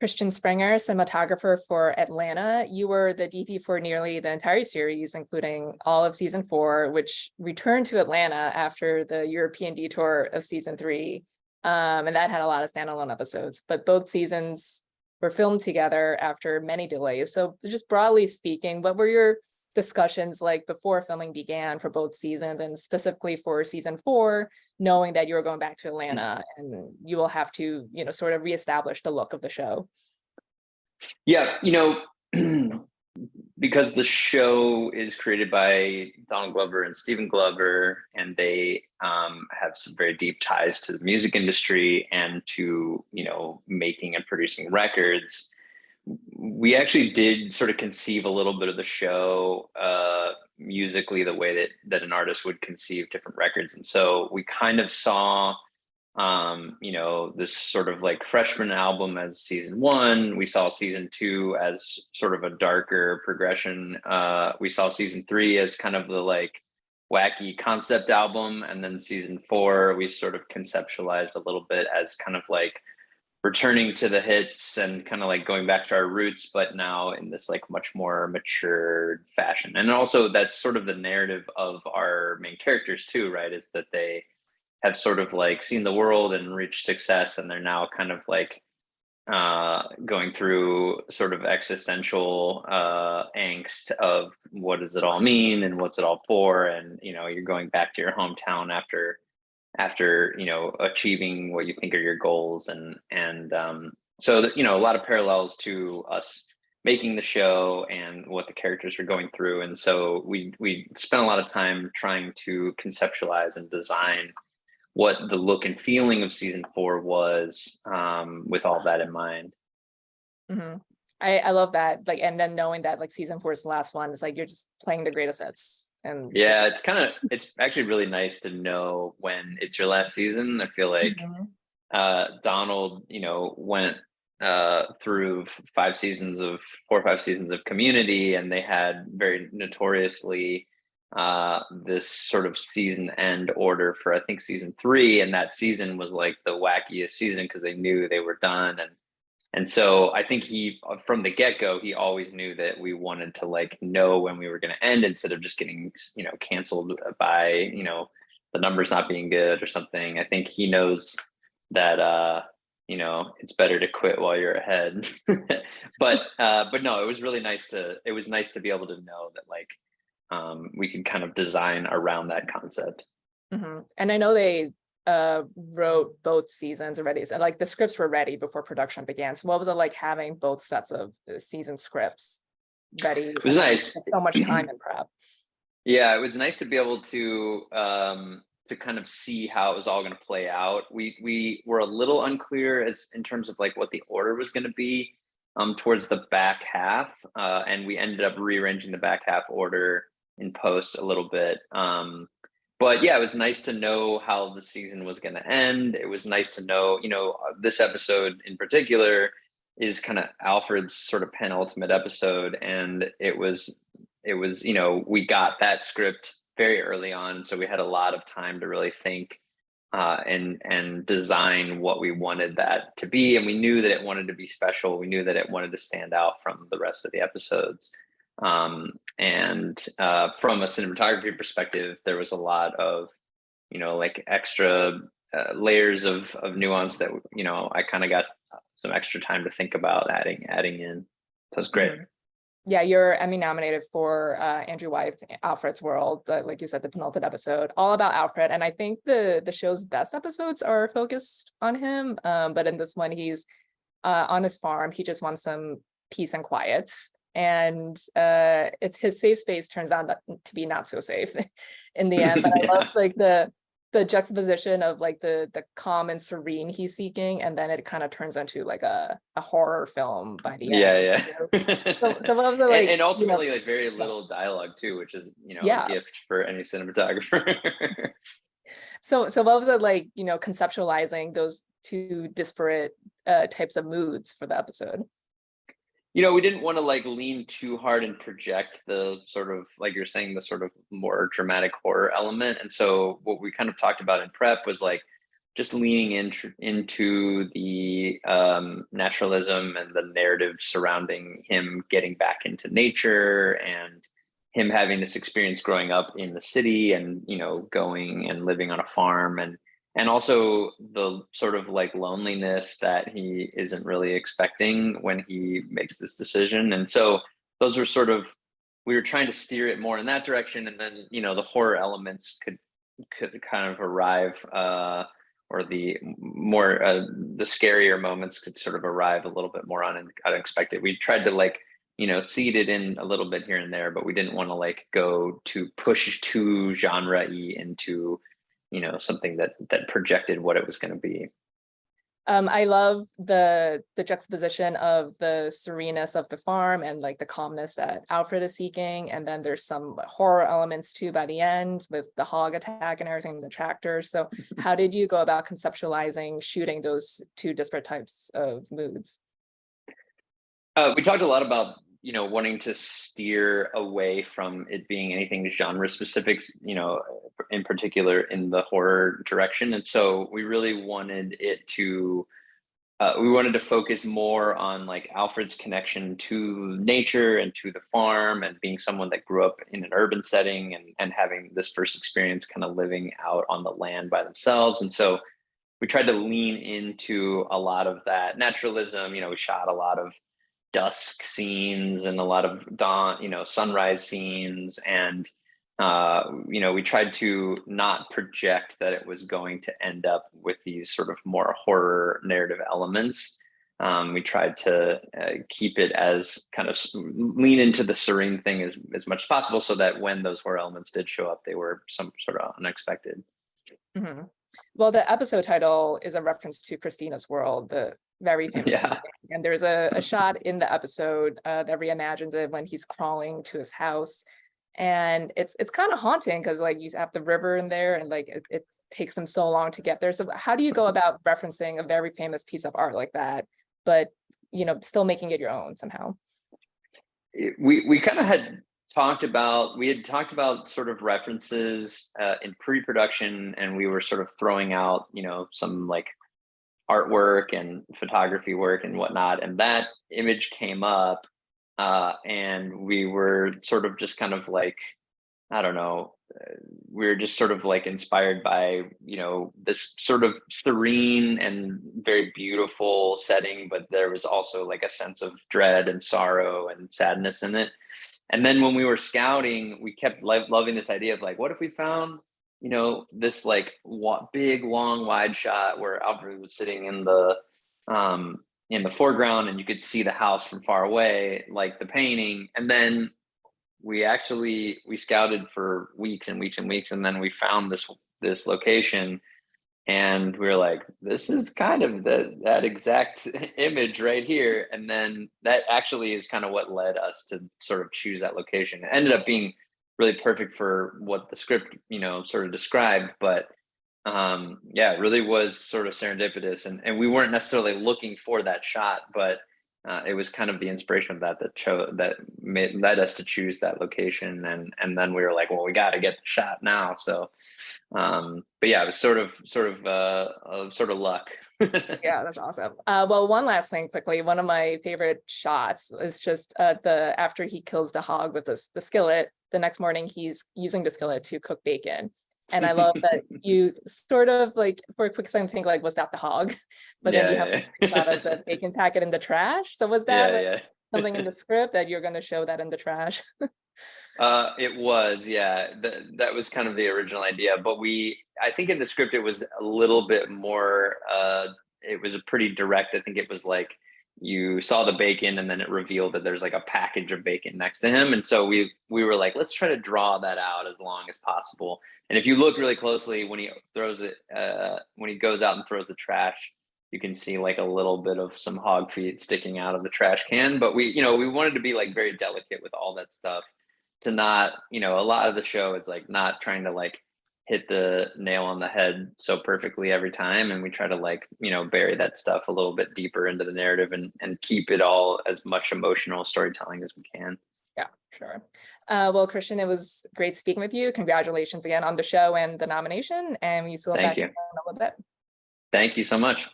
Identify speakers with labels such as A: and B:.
A: Christian Sprenger, cinematographer for Atlanta. You were the DP for nearly the entire series, including all of season 4, which returned to Atlanta after the European detour of season 3. And that had a lot of standalone episodes, but both seasons were filmed together after many delays. So just broadly speaking, what were your discussions like before filming began for both seasons, and specifically for season 4, knowing that you were going back to Atlanta and you will have to, sort of reestablish the look of the show?
B: Yeah, because the show is created by Donald Glover and Stephen Glover, and they have some very deep ties to the music industry and to, making and producing records. We actually did sort of conceive a little bit of the show musically the way that an artist would conceive different records. And so we kind of saw this sort of like freshman album as season 1. We saw season 2 as sort of a darker progression. We saw season 3 as kind of the like wacky concept album. And then season 4, we sort of conceptualized a little bit as kind of like returning to the hits and kind of like going back to our roots, but now in this like much more mature fashion. And also that's sort of the narrative of our main characters too, right? Is that they have sort of like seen the world and reached success, and they're now kind of like going through sort of existential angst of what does it all mean and what's it all for. And, you're going back to your hometown after achieving what you think are your goals. So that, a lot of parallels to us making the show and what the characters are going through. And so we spent a lot of time trying to conceptualize and design what the look and feeling of season 4 was, with all that in mind.
A: Mm-hmm. I love that. Like, and then knowing that like season 4 is the last one, it's like you're just playing the greatest hits. And
B: yeah, it's actually really nice to know when it's your last season. I feel like Donald, went through 4 or 5 seasons of Community, and they had very notoriously this sort of season end order for I think season 3, and that season was like the wackiest season because they knew they were done. And so I think he, from the get-go, he always knew that we wanted to like know when we were going to end instead of just getting, canceled by, the numbers not being good or something. I think he knows that, it's better to quit while you're ahead. But no, it was nice to be able to know that like, we could kind of design around that concept.
A: Mm-hmm. And I know they wrote both seasons already, so like the scripts were ready before production began. So what was it like having both sets of season scripts ready?
B: It was nice.
A: So much time in prep.
B: Yeah, it was nice to be able to kind of see how it was all going to play out. We were a little unclear as in terms of like what the order was going to be towards the back half, and we ended up rearranging the back half order in post a little bit. But yeah, it was nice to know how the season was going to end. It was nice to know, this episode in particular is kind of Alfred's sort of penultimate episode. And it was, we got that script very early on. So we had a lot of time to really think and design what we wanted that to be. And we knew that it wanted to be special. We knew that it wanted to stand out from the rest of the episodes. And from a cinematography perspective, there was a lot of, like extra layers of nuance that, I kind of got some extra time to think about adding in. So it's great.
A: Mm-hmm. Yeah, you're Emmy nominated for Andrew Wyeth, Alfred's World, like you said, the penultimate episode, all about Alfred. And I think the show's best episodes are focused on him. But in this one, he's on his farm. He just wants some peace and quiet. And it's his safe space turns out to be not so safe in the end. But I love like the juxtaposition of like the calm and serene he's seeking, and then it kind of turns into like a horror film by the end. So what was it like?
B: And ultimately, like very little dialogue too, which is a gift for any cinematographer.
A: So what was it like? Conceptualizing those two disparate types of moods for the episode.
B: We didn't want to like lean too hard and project the sort of, like you're saying, the sort of more dramatic horror element. And so what we kind of talked about in prep was like, just leaning into the naturalism and the narrative surrounding him getting back into nature, and him having this experience growing up in the city, and going and living on a farm, and also the sort of like loneliness that he isn't really expecting when he makes this decision. And so those were sort of, we were trying to steer it more in that direction, and then the horror elements could kind of arrive, or the more the scarier moments could sort of arrive a little bit more unexpected. We tried to like seed it in a little bit here and there, but we didn't want to like go to push too genre-y into something that projected what it was going to be.
A: I love the juxtaposition of the sereneness of the farm and like the calmness that Alfred is seeking, and then there's some horror elements too by the end with the hog attack and everything, the tractor. So how did you go about conceptualizing shooting those two disparate types of moods?
B: We talked a lot about wanting to steer away from it being anything genre specifics, in particular in the horror direction. And so we really wanted it to we wanted to focus more on like Alfred's connection to nature and to the farm, and being someone that grew up in an urban setting, and having this first experience kind of living out on the land by themselves. And so we tried to lean into a lot of that naturalism. We shot a lot of dusk scenes and a lot of dawn, sunrise scenes. And, we tried to not project that it was going to end up with these sort of more horror narrative elements. We tried to keep it as kind of lean into the serene thing as much as possible, so that when those horror elements did show up, they were some sort of unexpected.
A: Mm-hmm. Well, the episode title is a reference to Christina's World, the very famous painting. And there's a shot in the episode that reimagines it when he's crawling to his house. And it's kind of haunting because like you have the river in there, and like it takes him so long to get there. So how do you go about referencing a very famous piece of art like that, but still making it your own somehow?
B: We kind of had talked about sort of references in pre-production, and we were sort of throwing out some like artwork and photography work and whatnot, and that image came up, and we were sort of just kind of like, I don't know, we were just sort of like inspired by this sort of serene and very beautiful setting, but there was also like a sense of dread and sorrow and sadness in it. And then when we were scouting, we kept loving this idea of like, what if we found this like big long wide shot where Alfred was sitting in the foreground, and you could see the house from far away, like the painting. And then we scouted for weeks and weeks and weeks, and then we found this location, and we were like, this is kind of that exact image right here. And then that actually is kind of what led us to sort of choose that location. It ended up being really perfect for what the script sort of described, but it really was sort of serendipitous, and we weren't necessarily looking for that shot, but it was kind of the inspiration of that led us to choose that location. And then we were like, well, we got to get the shot now. So but yeah, it was sort of luck.
A: Yeah, that's awesome. Well, one last thing quickly. One of my favorite shots is just after he kills the hog with the skillet, the next morning he's using the skillet to cook bacon. And I love that you sort of like, for a quick second, think like, was that the hog? But then you have a shot of the bacon packet in the trash. So was that something in the script that you're going to show that in the trash?
B: It was, yeah. That was kind of the original idea, but I think in the script it was a little bit more. It was a pretty direct. I think it was like you saw the bacon, and then it revealed that there's like a package of bacon next to him, and so we were like, let's try to draw that out as long as possible. And if you look really closely, when he throws it, when he goes out and throws the trash, you can see like a little bit of some hog feet sticking out of the trash can. But we wanted to be like very delicate with all that stuff, to not, a lot of the show is like not trying to like hit the nail on the head so perfectly every time. And we try to like, bury that stuff a little bit deeper into the narrative, and keep it all as much emotional storytelling as we can.
A: Yeah, sure. Well, Christian, it was great speaking with you. Congratulations again on the show and the nomination. And we still have back in a little bit.
B: Thank you so much.